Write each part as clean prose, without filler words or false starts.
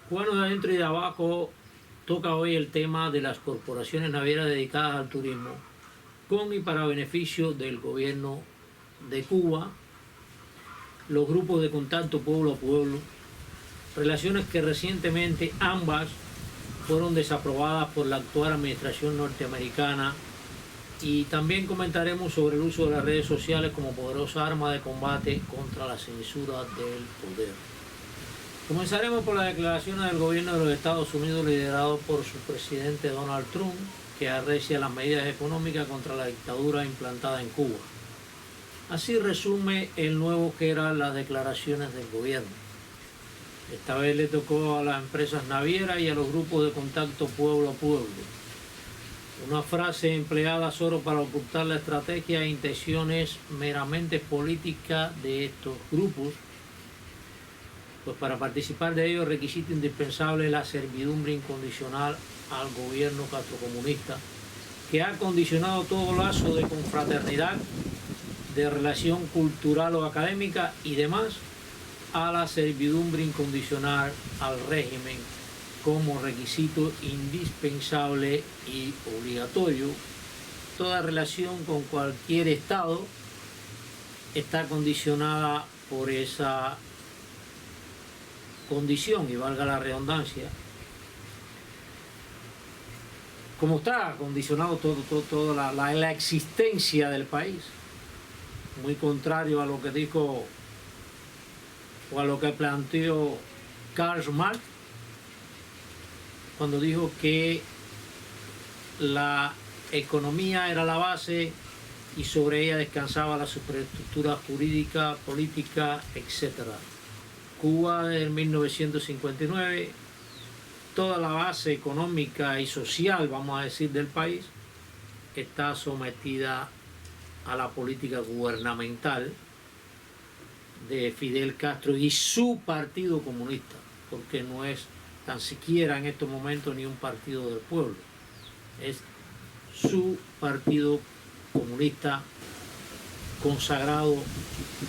Bueno, de adentro y de abajo toca hoy el tema de las corporaciones navieras dedicadas al turismo, con y para beneficio del gobierno de Cuba, los grupos de contacto pueblo a pueblo, relaciones que recientemente ambas fueron desaprobadas por la actual administración norteamericana, y también comentaremos sobre el uso de las redes sociales como poderosa arma de combate contra la censura del poder. Comenzaremos por las declaraciones del gobierno de los Estados Unidos liderado por su presidente Donald Trump, que arrecia las medidas económicas contra la dictadura implantada en Cuba. Así resume el nuevo que eran las declaraciones del gobierno. Esta vez le tocó a las empresas navieras y a los grupos de contacto pueblo a pueblo. Una frase empleada solo para ocultar la estrategia e intenciones meramente políticas de estos grupos, pues para participar de ellos requisito indispensable la servidumbre incondicional al gobierno castrocomunista, que ha condicionado todo lazo de confraternidad, de relación cultural o académica y demás a la servidumbre incondicional al régimen como requisito indispensable y obligatorio. Toda relación con cualquier Estado está condicionada por esa condición, y valga la redundancia, como está condicionado toda la existencia del país, muy contrario a lo que dijo o a lo que planteó Karl Marx cuando dijo que la economía era la base y sobre ella descansaba la superestructura jurídica, política, etc. Cuba desde 1959, toda la base económica y social, vamos a decir, del país está sometida a la política gubernamental de Fidel Castro y su partido comunista, porque no es tan siquiera en estos momentos ni un partido del pueblo, es su partido comunista consagrado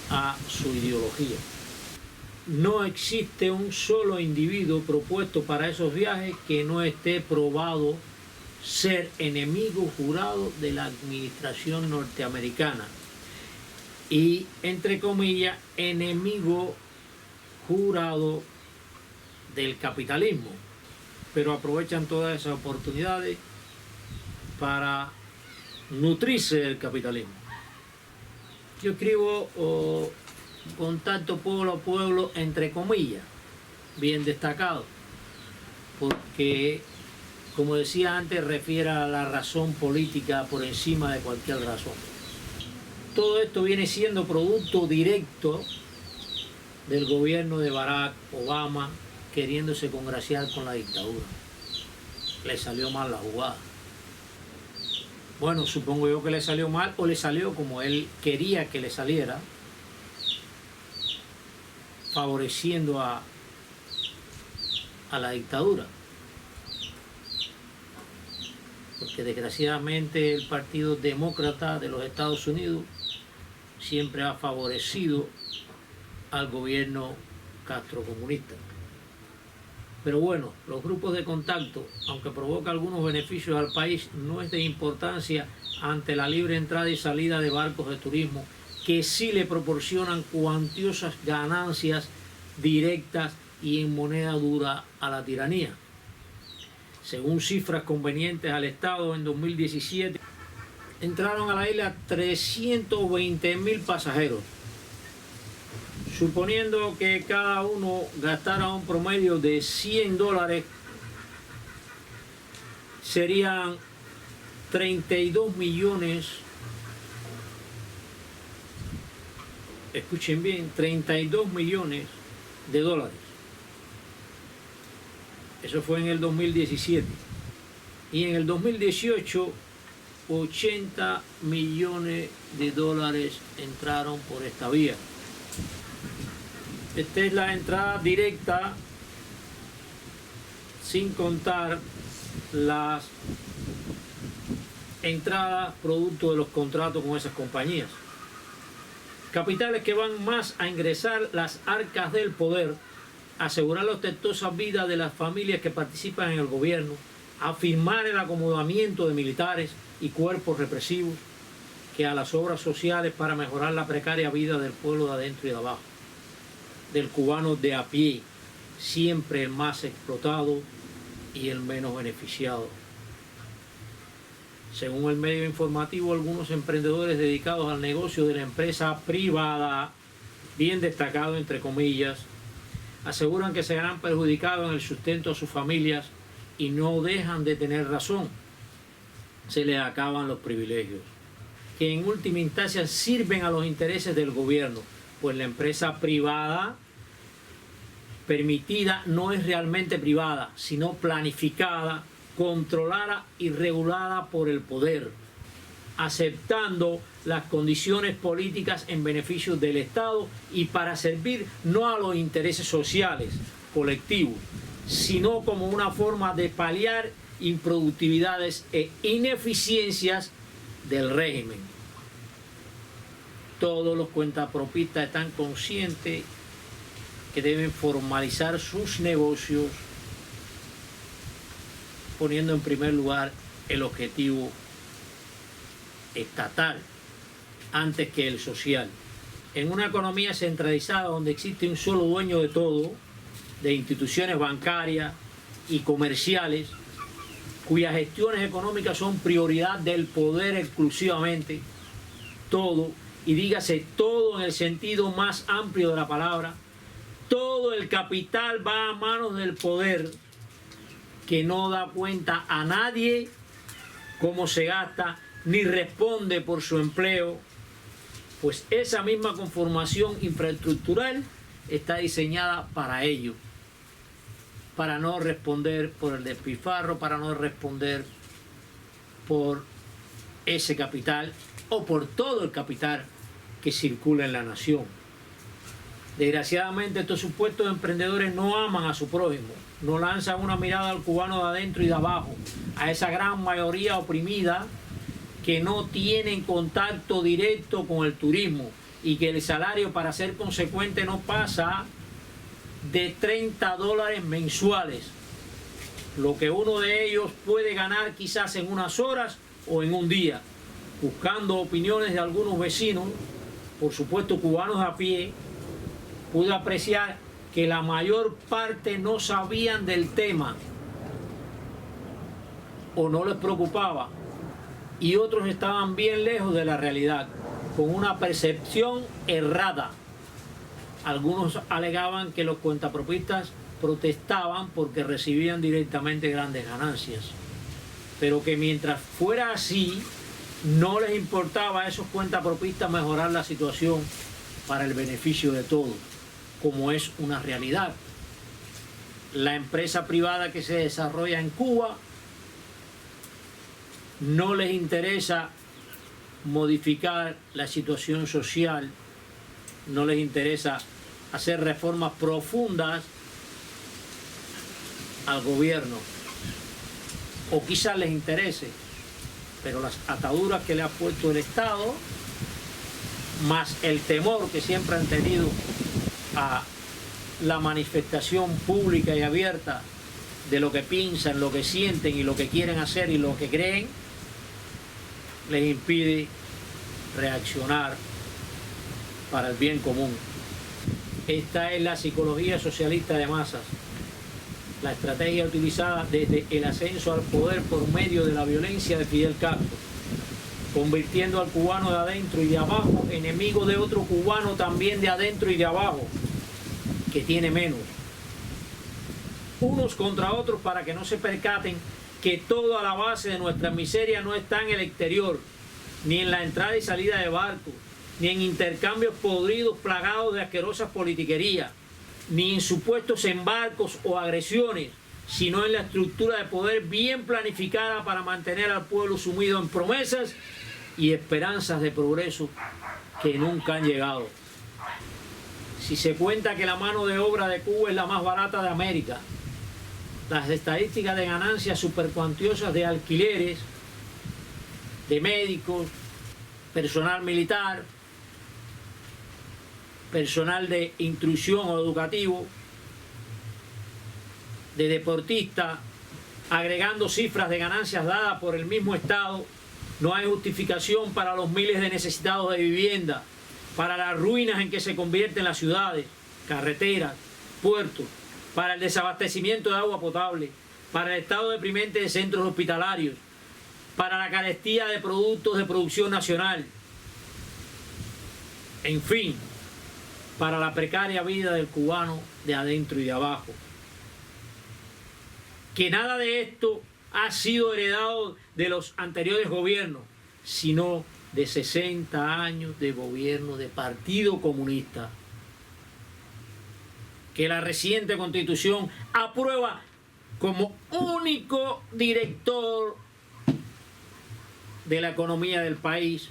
a su ideología. No existe un solo individuo propuesto para esos viajes que no esté probado ser enemigo jurado de la administración norteamericana y, entre comillas, enemigo jurado del capitalismo, pero aprovechan todas esas oportunidades para nutrirse del capitalismo. Yo escribo contacto pueblo a pueblo entre comillas, bien destacado, porque, como decía antes, refiere a la razón política por encima de cualquier razón. Todo esto viene siendo producto directo del gobierno de Barack Obama queriéndose congraciar con la dictadura. Le salió mal la jugada. Bueno, supongo yo que le salió mal, o le salió como él quería que le saliera, favoreciendo a la dictadura. Porque desgraciadamente el Partido Demócrata de los Estados Unidos siempre ha favorecido al gobierno castrocomunista. Pero bueno, los grupos de contacto, aunque provoca algunos beneficios al país, no es de importancia ante la libre entrada y salida de barcos de turismo, que sí le proporcionan cuantiosas ganancias directas y en moneda dura a la tiranía. Según cifras convenientes al Estado, en 2017 entraron a la isla 320.000 pasajeros. Suponiendo que cada uno gastara un promedio de $100, serían 32 millones, escuchen bien, 32 millones de dólares. Eso fue en el 2017. Y en el 2018, 80 millones de dólares entraron por esta vía. Esta es la entrada directa, sin contar las entradas producto de los contratos con esas compañías. Capitales que van más a ingresar las arcas del poder asegurar la ostentosa vida de las familias que participan en el gobierno, afirmar el acomodamiento de militares y cuerpos represivos que a las obras sociales para mejorar la precaria vida del pueblo de adentro y de abajo, del cubano de a pie, siempre el más explotado y el menos beneficiado. Según el medio informativo, algunos emprendedores dedicados al negocio de la empresa privada, bien destacado entre comillas, aseguran que se verán perjudicados en el sustento a sus familias y no dejan de tener razón. Se les acaban los privilegios, que en última instancia sirven a los intereses del gobierno, pues la empresa privada permitida no es realmente privada, sino planificada, controlada y regulada por el poder, aceptando las condiciones políticas en beneficio del Estado y para servir no a los intereses sociales colectivos, sino como una forma de paliar improductividades e ineficiencias del régimen. Todos los cuentapropistas están conscientes que deben formalizar sus negocios poniendo en primer lugar el objetivo estatal antes que el social. En una economía centralizada donde existe un solo dueño de todo, de instituciones bancarias y comerciales, cuyas gestiones económicas son prioridad del poder exclusivamente, todo, y dígase todo en el sentido más amplio de la palabra, todo el capital va a manos del poder, que no da cuenta a nadie cómo se gasta, ni responde por su empleo, pues esa misma conformación infraestructural está diseñada para ello, para no responder por el despilfarro, para no responder por ese capital o por todo el capital que circula en la nación. Desgraciadamente estos supuestos emprendedores no aman a su prójimo, no lanzan una mirada al cubano de adentro y de abajo, a esa gran mayoría oprimida que no tienen contacto directo con el turismo y que el salario, para ser consecuente, no pasa de $30 mensuales, lo que uno de ellos puede ganar quizás en unas horas o en un día. Buscando opiniones de algunos vecinos, por supuesto cubanos a pie, pude apreciar que la mayor parte no sabían del tema o no les preocupaba, y otros estaban bien lejos de la realidad, con una percepción errada. Algunos alegaban que los cuentapropistas protestaban porque recibían directamente grandes ganancias, pero que mientras fuera así, no les importaba a esos cuentapropistas mejorar la situación para el beneficio de todos, como es una realidad. La empresa privada que se desarrolla en Cuba no les interesa modificar la situación social, no les interesa hacer reformas profundas al gobierno, o quizás les interese, pero las ataduras que le ha puesto el Estado, más el temor que siempre han tenido a la manifestación pública y abierta de lo que piensan, lo que sienten y lo que quieren hacer y lo que creen, les impide reaccionar para el bien común. Esta es la psicología socialista de masas, la estrategia utilizada desde el ascenso al poder por medio de la violencia de Fidel Castro, convirtiendo al cubano de adentro y de abajo enemigo de otro cubano también de adentro y de abajo, que tiene menos, unos contra otros, para que no se percaten que toda la base de nuestra miseria no está en el exterior, ni en la entrada y salida de barcos, ni en intercambios podridos plagados de asquerosas politiquerías, ni en supuestos embarcos o agresiones, sino en la estructura de poder bien planificada para mantener al pueblo sumido en promesas y esperanzas de progreso que nunca han llegado. Si se cuenta que la mano de obra de Cuba es la más barata de América, las estadísticas de ganancias supercuantiosas de alquileres, de médicos, personal militar, personal de instrucción o educativo, de deportistas, agregando cifras de ganancias dadas por el mismo Estado, no hay justificación para los miles de necesitados de vivienda, para las ruinas en que se convierten las ciudades, carreteras, puertos, para el desabastecimiento de agua potable, para el estado deprimente de centros hospitalarios, para la carestía de productos de producción nacional, en fin, para la precaria vida del cubano de adentro y de abajo. Que nada de esto ha sido heredado de los anteriores gobiernos, sino de 60 años de gobierno de Partido Comunista. Que la reciente Constitución aprueba como único director de la economía del país,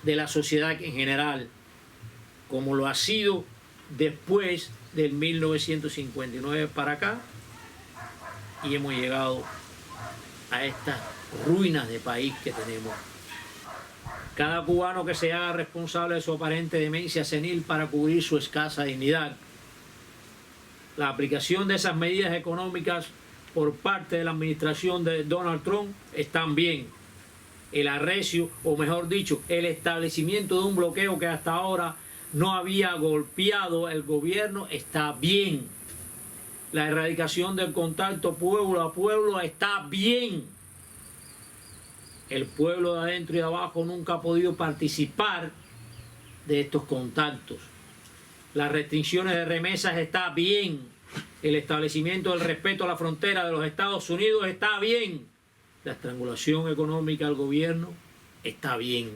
de la sociedad en general, como lo ha sido después del 1959 para acá, y hemos llegado a estas ruinas de país que tenemos. Cada cubano que se haga responsable de su aparente demencia senil para cubrir su escasa dignidad. La aplicación de esas medidas económicas por parte de la administración de Donald Trump están bien. El arrecio, o mejor dicho, el establecimiento de un bloqueo que hasta ahora no había golpeado el gobierno está bien. La erradicación del contacto pueblo a pueblo está bien. El pueblo de adentro y de abajo nunca ha podido participar de estos contactos. Las restricciones de remesas está bien. El establecimiento del respeto a la frontera de los Estados Unidos está bien. La estrangulación económica al gobierno está bien.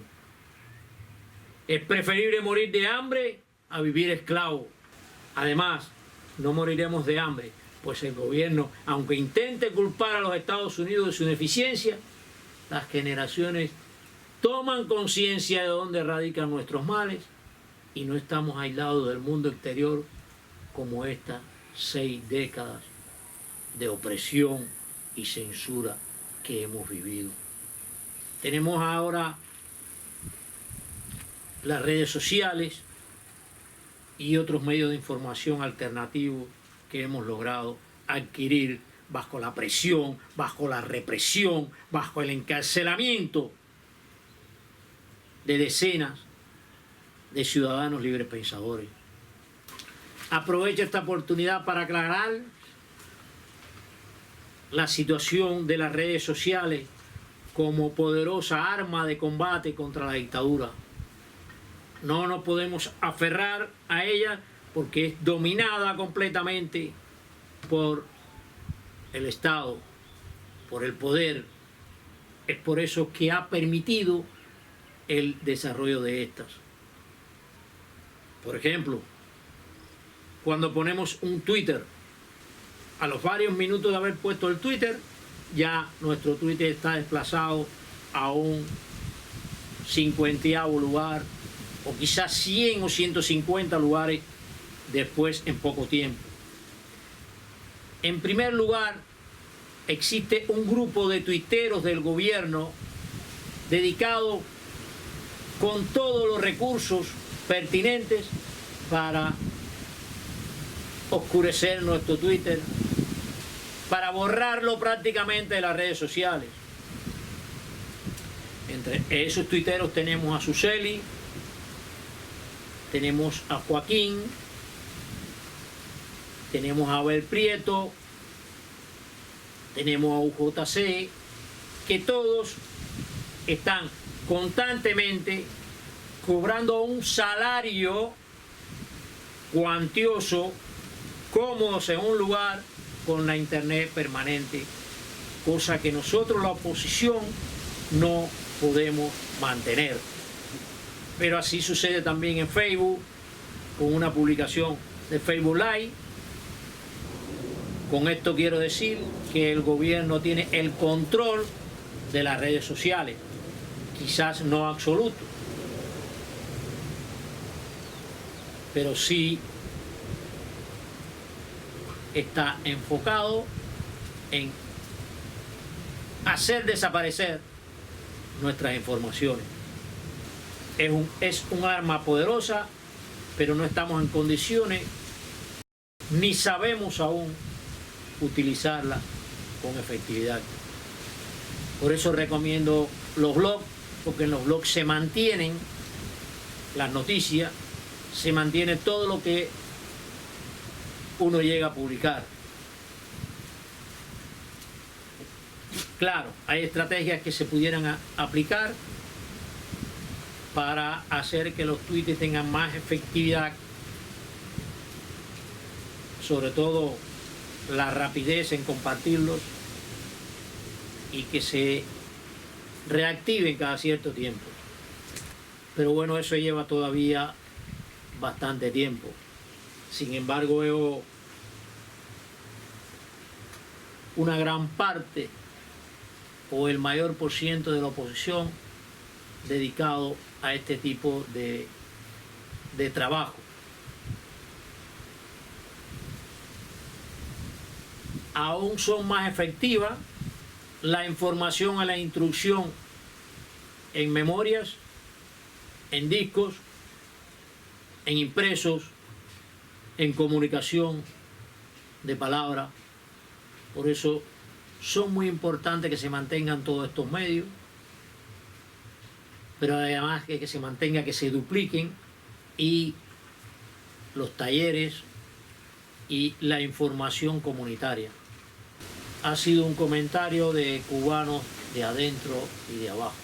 Es preferible morir de hambre a vivir esclavo. Además, no moriremos de hambre, pues el gobierno, aunque intente culpar a los Estados Unidos de su ineficiencia, las generaciones toman conciencia de dónde radican nuestros males y no estamos aislados del mundo exterior como estas 6 décadas de opresión y censura que hemos vivido. Tenemos ahora las redes sociales y otros medios de información alternativos que hemos logrado adquirir bajo la presión, bajo la represión, bajo el encarcelamiento de decenas de ciudadanos libres pensadores. Aprovecho esta oportunidad para aclarar la situación de las redes sociales como poderosa arma de combate contra la dictadura. No nos podemos aferrar a ella porque es dominada completamente por el Estado, por el poder. Es por eso que ha permitido el desarrollo de estas. Por ejemplo, cuando ponemos un Twitter, a los varios minutos de haber puesto el Twitter, ya nuestro Twitter está desplazado a un 50º lugar, o quizás 100 o 150 lugares después en poco tiempo. En primer lugar, existe un grupo de tuiteros del gobierno dedicado con todos los recursos pertinentes para oscurecer nuestro Twitter, para borrarlo prácticamente de las redes sociales. Entre esos tuiteros tenemos a Suseli, tenemos a Joaquín, tenemos a Abel Prieto, tenemos a UJC, que todos están constantemente cobrando un salario cuantioso, cómodos en un lugar con la internet permanente, cosa que nosotros, la oposición, no podemos mantener. Pero así sucede también en Facebook, con una publicación de Facebook Live. Con esto quiero decir que el gobierno tiene el control de las redes sociales, quizás no absoluto, pero sí está enfocado en hacer desaparecer nuestras informaciones. Es un arma poderosa, pero no estamos en condiciones, ni sabemos aún utilizarla con efectividad. Por eso recomiendo los blogs, porque en los blogs se mantienen las noticias, se mantiene todo lo que uno llega a publicar. Claro, hay estrategias que se pudieran aplicar para hacer que los tweets tengan más efectividad, sobre todo la rapidez en compartirlos y que se reactiven cada cierto tiempo. Pero bueno, eso lleva todavía bastante tiempo. Sin embargo, veo una gran parte o el mayor por ciento de la oposición dedicado a este tipo de trabajo. Aún son más efectivas la información a la instrucción en memorias, en discos, en impresos, en comunicación de palabra. Por eso son muy importantes que se mantengan todos estos medios, pero además que se mantenga, que se dupliquen, y los talleres y la información comunitaria. Ha sido un comentario de cubanos de adentro y de abajo.